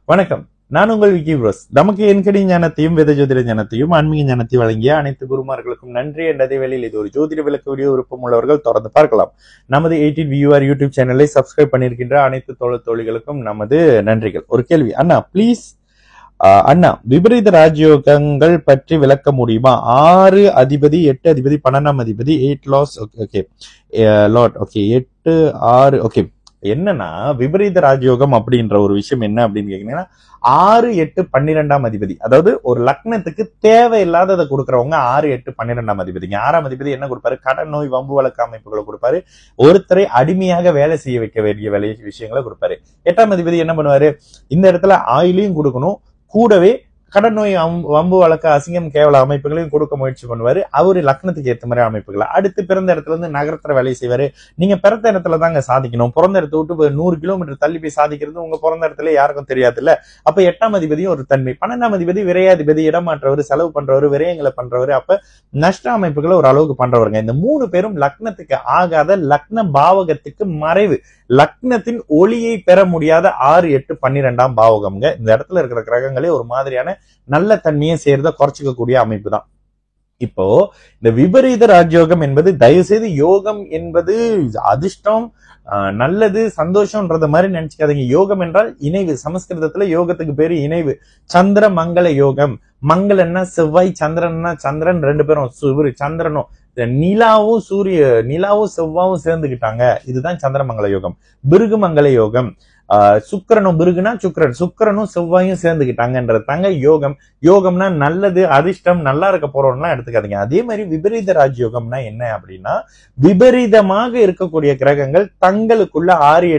வணக்கம். நான் உங்கள் விக்கி ப்ரோஸ். நமக்கு என்கடி ஞானத்தையும் வேத ஜோதிட ஞானத்தையும் ஆன்மீக ஞானத்தை வழங்கிய அனைத்து குருமார்களுக்கும் நன்றி என்ற வேளையில் இது ஒரு ஜோதிட விளக்க வீடியோ விருப்பம் உள்ளவர்கள் தொடர்ந்து பார்க்கலாம். நமது 18 வியூஆர் யூடியூப் சேனலை சப்ஸ்கிரைப் பண்ணியிருக்கின்ற அனைத்து தோழிகளுக்கும் நமது நன்றிகள். ஒரு கேள்வி அண்ணா ப்ளீஸ். அண்ணா, விபரீத ராஜயோகங்கள் பற்றி விளக்க முடியுமா? 6 அதிபதி, 8 அதிபதி, 12ஆம் அதிபதி, 8 loss. Okay lord. Okay 8 6. Okay, என்னன்னா விபரீத ராஜயோகம் அப்படின்ற ஒரு விஷயம் என்ன அப்படின்னு கேட்டீங்கன்னா 6 8 12ஆம் அதிபதி, அதாவது ஒரு லக்னத்துக்கு தேவையில்லாததை கொடுக்கறவங்க 6 8 12ஆம் அதிபதிங்க. 6ஆம் அதிபதி என்ன கொடுப்பாரு? கடன், நோய், வம்பு வழக்கு அமைப்புகளை கொடுப்பாரு. ஒருத்தரை அடிமையாக வேலை செய்ய வைக்க வேண்டிய விஷயங்களை கொடுப்பாரு. 8ஆம் அதிபதி என்ன பண்ணுவாரு? இந்த இடத்துல ஆயிலையும் கொடுக்கணும், கூடவே கடன், நோய், வம்பு வழக்கு, அசிங்கம், கேவல அமைப்புகளையும் கொடுக்க முயற்சி பண்ணுவாரு. அவரு லக்னத்துக்கு ஏற்ற மாதிரி அமைப்புகளை. அடுத்து பிறந்த இடத்துல இருந்து நகரத்துல வேலையை செய்வாரு. நீங்க பிறந்த இடத்துல தாங்க சாதிக்கணும். பிறந்த இடத்த விட்டு 100 கிலோமீட்டர் தள்ளி போய் சாதிக்கிறது உங்க பிறந்த இடத்துல யாருக்கும் தெரியாது இல்ல. அப்ப 8ஆம் அதிபதியும் ஒரு தன்மை. 12ஆம் அதிபதி விரையாதிபதி, இடமாற்றவர், செலவு பண்றவர், விரயங்களை பண்றவர், அப்ப நஷ்ட அமைப்புகளை ஒரு அளவுக்கு பண்றவருங்க. இந்த 3 பேரும் லக்னத்துக்கு ஆகாத, லக்ன பாவகத்துக்கு மறைவு, லக்னத்தின் ஒளியை பெற முடியாத 6 8 12ஆம் பாவகம்ங்க. இந்த இடத்துல இருக்கிற கிரகங்களே ஒரு மாதிரியான நல்ல தன்மையை சேர்ந்த குறைச்சிக்க கூடிய அமைப்பு தான். இப்போ இந்த விபரீத ராஜயோகம் என்பது தயவு செய்து யோகம் என்பது அதிர்ஷ்டம், நல்லது, சந்தோஷம்ன்றத மாதிரி நினைச்சுக்காதீங்க. யோகம் என்றால் இணைவு. சமஸ்கிருதத்துல யோகத்துக்கு பேரு இணைவு. சந்திர மங்கள யோகம். மங்களன்னா செவ்வாய், சந்திரன்னா சந்திரன், 2 பேரும் சந்திரனும் நிலாவும் செவ்வாவும் சேர்ந்துக்கிட்டாங்க. இதுதான் சந்திரமங்கல யோகம். பிருகு மங்கள யோகம். சுக்கிரனும் பிருகுனா சுக்கிரனும் செவ்வாயும் சேர்ந்துக்கிட்டாங்கன்றது தாங்க யோகம். யோகம்னா நல்லது, அதிர்ஷ்டம், நல்லா இருக்க போறோம்லாம் எடுத்துக்காதீங்க. அதே மாதிரி விபரீத ராஜயோகம்னா என்ன அப்படின்னா, விபரீதமாக இருக்கக்கூடிய கிரகங்கள் தங்களுக்குள்ள 6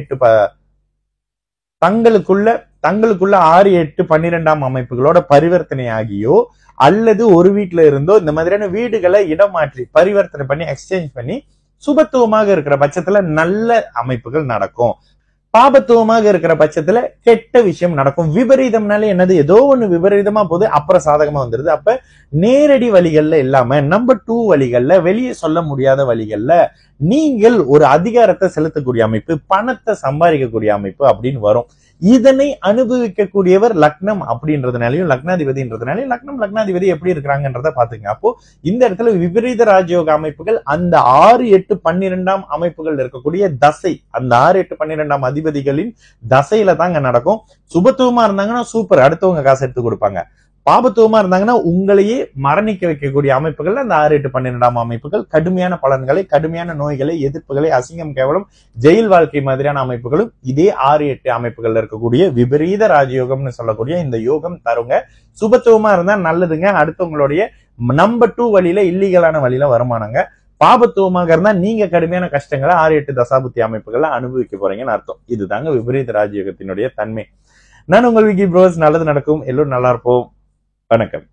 8 12ஆம் அமைப்புகளோட பரிவர்த்தனை ஆகியோ அல்லது ஒரு வீட்டுல இருந்தோ இந்த மாதிரியான வீடுகளை இடம் மாற்றி பரிவர்த்தனை பண்ணி எக்ஸ்சேஞ்ச் பண்ணி சுபத்துவமாக இருக்கிற பட்சத்துல நல்ல அமைப்புகள் நடக்கும். பாபத்துவமாக இருக்கிற பட்சத்துல கெட்ட விஷயம் நடக்கும். விபரீதம்னாலே என்னது? ஏதோ ஒண்ணு விபரீதமா போது அப்புறம் சாதகமா வந்துருது. அப்ப நேரடி வழிகள்ல இல்லாம நம்பர் 2 வழிகள்ல, வெளியே சொல்ல முடியாத வழிகள்ல நீங்கள் ஒரு அதிகாரத்தை செலுத்தக்கூடிய அமைப்பு, பணத்தை சம்பாதிக்கக்கூடிய அமைப்பு அப்படின்னு வரும். இதனை அனுபவிக்கக்கூடியவர் லக்னம் அப்படின்றதுனாலையும் லக்னாதிபதின்றதுனாலையும் லக்னாதிபதி எப்படி இருக்கிறாங்கன்றத பாத்துங்க. அப்போ இந்த இடத்துல விபரீத ராஜயோக அமைப்புகள் அந்த 6 8 12ஆம் அமைப்புகள் இருக்கக்கூடிய தசை, அந்த 6 8 12ஆம் அதிபதிகளின் தசையில தாங்க நடக்கும். சுபத்துவமா இருந்தாங்கன்னா சூப்பர், அடுத்தவங்க காசு எடுத்து கொடுப்பாங்க. பாபத்துவமா இருந்தாங்கன்னா உங்களையே மரணிக்க வைக்கக்கூடிய அமைப்புகள் அந்த 6 8 12ஆம் அமைப்புகள் கடுமையான பலன்களை, கடுமையான நோய்களை, எதிர்ப்புகளை, அசிங்கம், கேவலம், ஜெயில் வாழ்க்கை மாதிரியான அமைப்புகளும் இதே 6 8 அமைப்புகள்ல இருக்கக்கூடிய விபரீத ராஜயோகம்னு சொல்லக்கூடிய இந்த யோகம் தருங்க. சுபத்துவமா இருந்தா நல்லதுங்க. அடுத்தவங்களுடைய நம்பர் 2 வழியில, இல்லீகலான வழியில வருமானங்க. பாபத்துவமாக இருந்தா நீங்க கடுமையான கஷ்டங்களை 6 8 தசாபுத்தி அமைப்புகளை அனுபவிக்க போறீங்கன்னு அர்த்தம். இதுதாங்க விபரீத ராஜயோகத்தினுடைய தன்மை. நான் உங்கள் விக்கி ப்ரோஸ். நல்லது நடக்கும், எல்லோரும் நல்லா இருப்போம். வணக்கம்.